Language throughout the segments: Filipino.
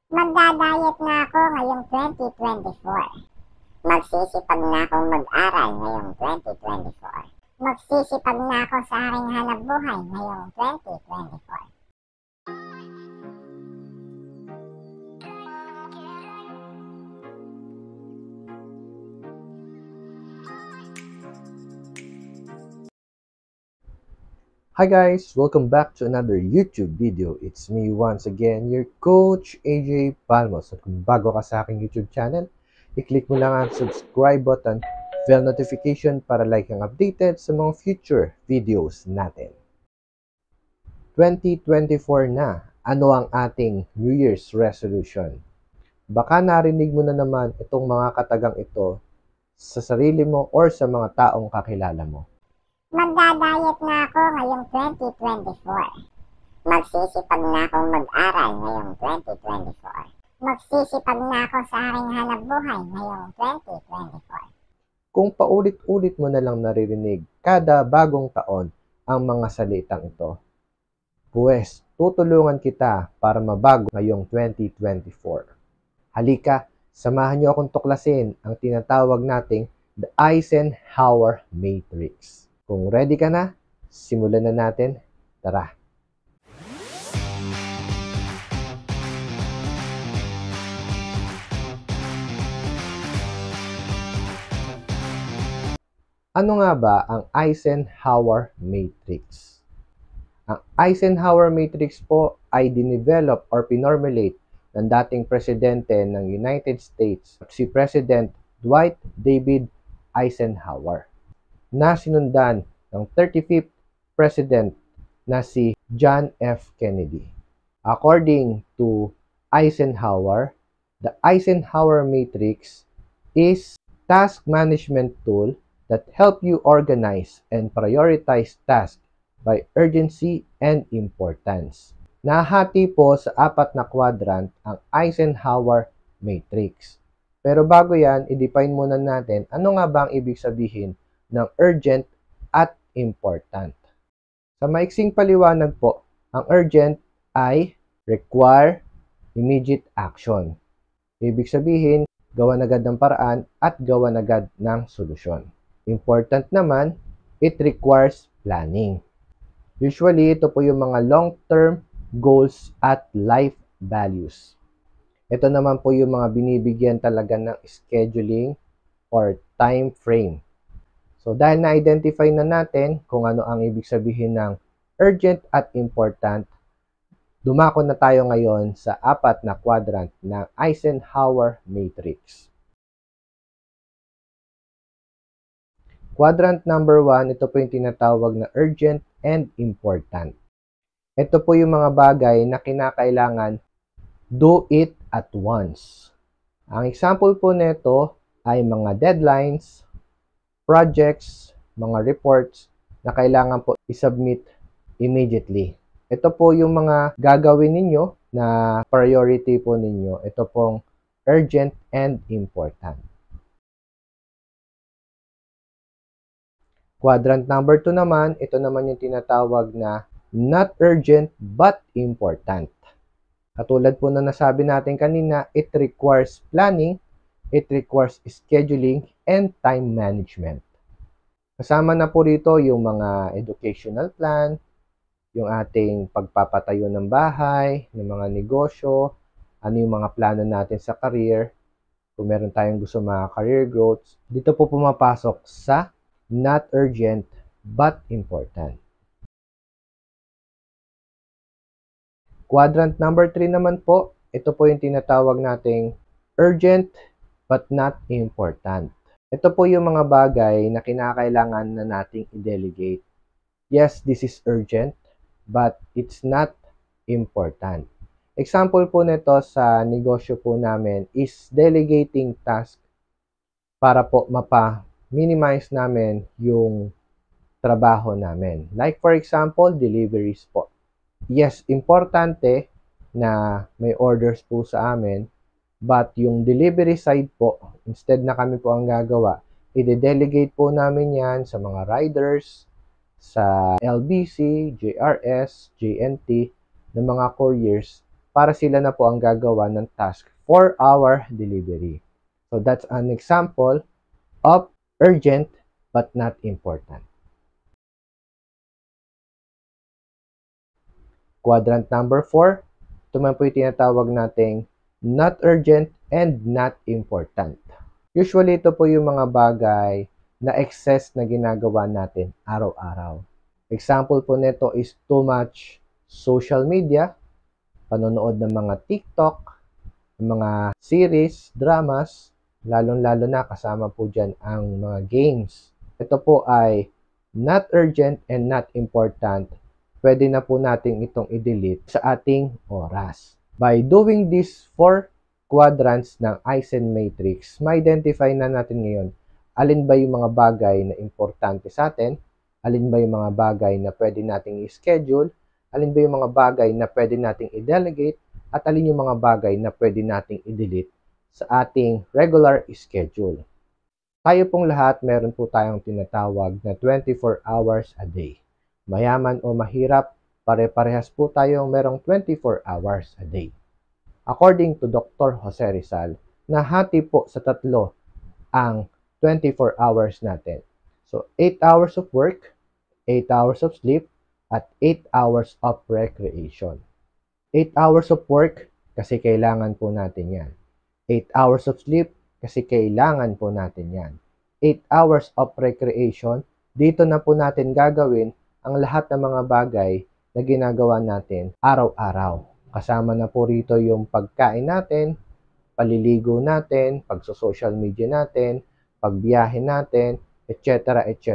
Magda-diet na ako ngayong 2024. Magsisipag na akong mag-aral ngayong 2024. Magsisipag na ako sa aking hanapbuhay ngayong 2024. Hi guys! Welcome back to another YouTube video. It's me once again, your Coach AJ Palmos. At kung bago ka sa aking YouTube channel, i-click mo lang ang subscribe button, bell notification para like kang updated sa mga future videos natin. 2024 na. Ano ang ating New Year's resolution? Baka narinig mo na naman itong mga katagang ito sa sarili mo or sa mga taong kakilala mo. Magda-diet na ako ngayong 2024. Magsisipag na akong mag-aral ngayong 2024. Magsisipag na ako sa aking hanapbuhay ngayong 2024. Kung paulit-ulit mo na lang naririnig kada bagong taon ang mga salitang ito, pues tutulungan kita para mabago ngayong 2024. Halika, samahan niyo akong tuklasin ang tinatawag nating the Eisenhower Matrix. Kung ready ka na, simulan na natin. Tara! Ano nga ba ang Eisenhower Matrix? Ang Eisenhower Matrix po ay dinevelop or pinormulate ng dating presidente ng United States, si President Dwight David Eisenhower, na sinundan ng 35th President na si John F. Kennedy. According to Eisenhower, the Eisenhower Matrix is task management tool that help you organize and prioritize tasks by urgency and importance. Nahati po sa 4 na quadrant ang Eisenhower Matrix. Pero bago yan, i-define muna natin ano nga ba ang ibig sabihin ng urgent at important. Sa maiksing paliwanag po, ang urgent ay require immediate action. Ibig sabihin, gawan agad ng paraan at gawan agad ng solusyon. Important naman, it requires planning. Usually, ito po yung mga long-term goals at life values. Ito naman po yung mga binibigyan talaga ng scheduling or time frame. So, dahil na-identify na natin kung ano ang ibig sabihin ng urgent at important, dumako na tayo ngayon sa 4 na quadrant ng Eisenhower Matrix. Quadrant number 1, ito po yung tinatawag na urgent and important. Ito po yung mga bagay na kinakailangan do it at once. Ang example po nito ay mga deadlines, projects, mga reports na kailangan po i-submit immediately. Ito po yung mga gagawin ninyo na priority po ninyo. Ito pong urgent and important. Quadrant number 2 naman, ito naman yung tinatawag na not urgent but important. Katulad po na nasabi natin kanina, it requires planning, it requires scheduling, and time management. Kasama na po rito yung mga educational plan, yung ating pagpapatayo ng bahay, ng mga negosyo, ano yung mga plano natin sa career, kung meron tayong gusto mga career growths. Dito po pumapasok sa not urgent but important. Quadrant number 3 naman po, ito po yung tinatawag nating urgent but not important. Ito po yung mga bagay na kinakailangan na nating i-delegate. Yes, this is urgent, but it's not important. Example po nito sa negosyo po namin is delegating task para po mapa-minimize namin yung trabaho namin. Like for example, deliveries po. Yes, importante na may orders po sa amin, but yung delivery side po, instead na kami po ang gagawa, i-delegate po namin yan sa mga riders, sa LBC, JRS, JNT, ng mga couriers para sila na po ang gagawa ng task for our delivery. So that's an example of urgent but not important. Quadrant number 4, ito man po yung tinatawag nating not urgent and not important. Usually, ito po yung mga bagay na excess na ginagawa natin araw-araw. Example po nito is too much social media, panonood ng mga TikTok, mga series, dramas, lalong-lalo na kasama po dyan ang mga games. Ito po ay not urgent and not important. Pwede na po natin itong i-delete sa ating oras. By doing these 4 quadrants ng Eisen matrix, ma-identify na natin ngayon alin ba yung mga bagay na importante sa atin, alin ba yung mga bagay na pwede nating i-schedule, alin ba yung mga bagay na pwede nating i-delegate, at alin yung mga bagay na pwede nating i-delete sa ating regular schedule. Tayo pong lahat, meron po tayong tinatawag na 24 hours a day. Mayaman o mahirap, pare-parehas po tayong merong 24 hours a day. According to Dr. Jose Rizal, nahati po sa 3 ang 24 hours natin. So, 8 hours of work, 8 hours of sleep, at 8 hours of recreation. 8 hours of work kasi kailangan po natin yan. 8 hours of sleep kasi kailangan po natin yan. 8 hours of recreation, dito na po natin gagawin ang lahat ng mga bagay na ginagawa natin araw-araw. Kasama na po rito yung pagkain natin, paliligo natin, pagso-social media natin, pagbiyahe natin, etc. etc.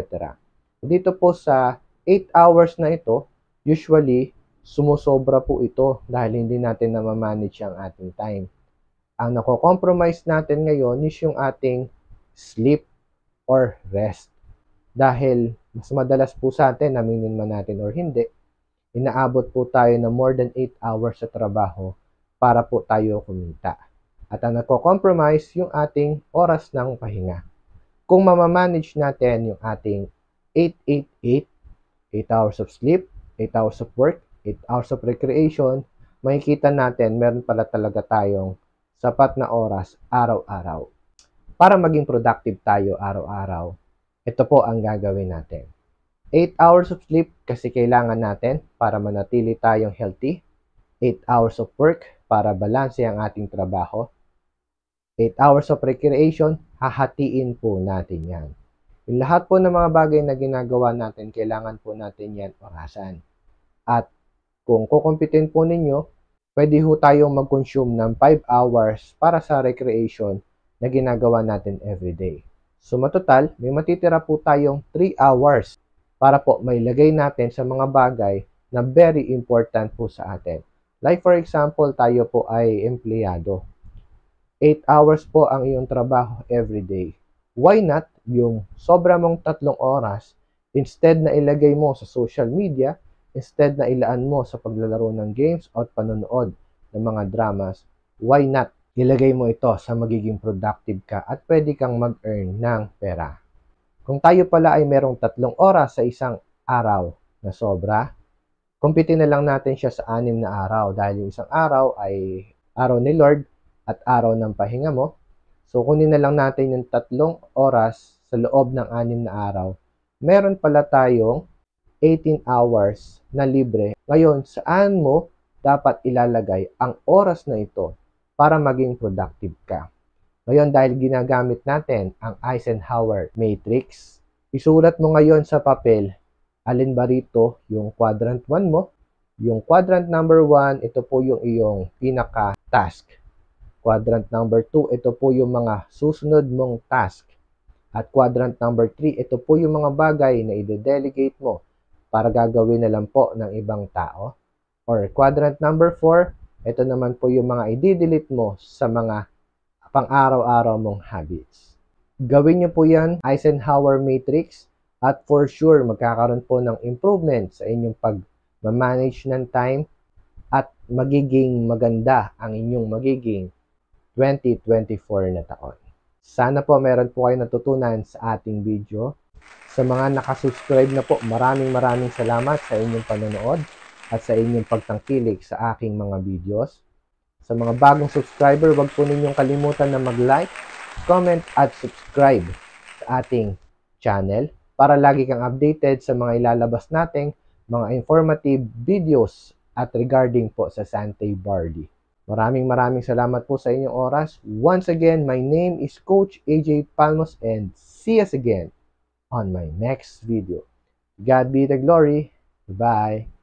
Dito po sa 8 hours na ito, usually, sumusobra po ito dahil hindi natin na-manage ang ating time. Ang nako-compromise natin ngayon is yung ating sleep or rest. Dahil mas madalas po sa atin, aminin man natin or hindi, inaabot po tayo ng more than 8 hours sa trabaho para po tayo kumita. At ang nako-compromise yung ating oras ng pahinga. Kung mamamanage natin yung ating 8-8-8, 8 hours of sleep, 8 hours of work, 8 hours of recreation, makikita natin meron pala talaga tayong sapat na oras araw-araw. Para maging productive tayo araw-araw, ito po ang gagawin natin. 8 hours of sleep kasi kailangan natin para manatili tayong healthy. 8 hours of work para balanse ang ating trabaho. 8 hours of recreation, hahatiin po natin yan. Yung lahat po ng mga bagay na ginagawa natin, kailangan po natin yan orasan. At kung kukumpitin po ninyo, pwede ho tayong mag-consume ng 5 hours para sa recreation na ginagawa natin everyday. So matotal, may matitira po tayong 3 hours para po may lagay natin sa mga bagay na very important po sa atin. Like for example, tayo po ay empleyado. 8 hours po ang iyong trabaho everyday. Why not yung sobra mong 3 oras, instead na ilagay mo sa social media, instead na ilaan mo sa paglalaro ng games at panonood ng mga dramas, why not ilagay mo ito sa magiging productive ka at pwede kang mag-earn ng pera. Kung tayo pala ay merong 3 oras sa isang araw na sobra, kumpitin na lang natin siya sa 6 na araw dahil yung isang araw ay araw ni Lord at araw ng pahinga mo. So, kunin na lang natin yung 3 oras sa loob ng 6 na araw. Meron pala tayong 18 hours na libre. Ngayon, saan mo dapat ilalagay ang oras na ito para maging productive ka? Ngayon, dahil ginagamit natin ang Eisenhower matrix, isulat mo ngayon sa papel, alin ba rito yung quadrant 1 mo? Yung quadrant number 1, ito po yung iyong pinaka-task. Quadrant number 2, ito po yung mga susunod mong task. At quadrant number 3, ito po yung mga bagay na i-delegate mo para gagawin na lang po ng ibang tao. Or quadrant number 4, ito naman po yung mga i-delete mo sa mga pang-araw-araw mong habits. Gawin nyo po yan, Eisenhower matrix, at for sure magkakaroon po ng improvement sa inyong pag-manage ng time at magiging maganda ang inyong magiging 2024 na taon. Sana po meron po kayo natutunan sa ating video. Sa mga nakasubscribe na po, maraming salamat sa inyong panonood at sa inyong pagtangkilik sa aking mga videos. Sa mga bagong subscriber, huwag po ninyong kalimutan na mag-like, comment at subscribe sa ating channel para lagi kang updated sa mga ilalabas nating mga informative videos at regarding po sa Santay Barley. Maraming salamat po sa inyong oras. Once again, my name is Coach AJ Palmos and see us again on my next video. God be the glory. Bye.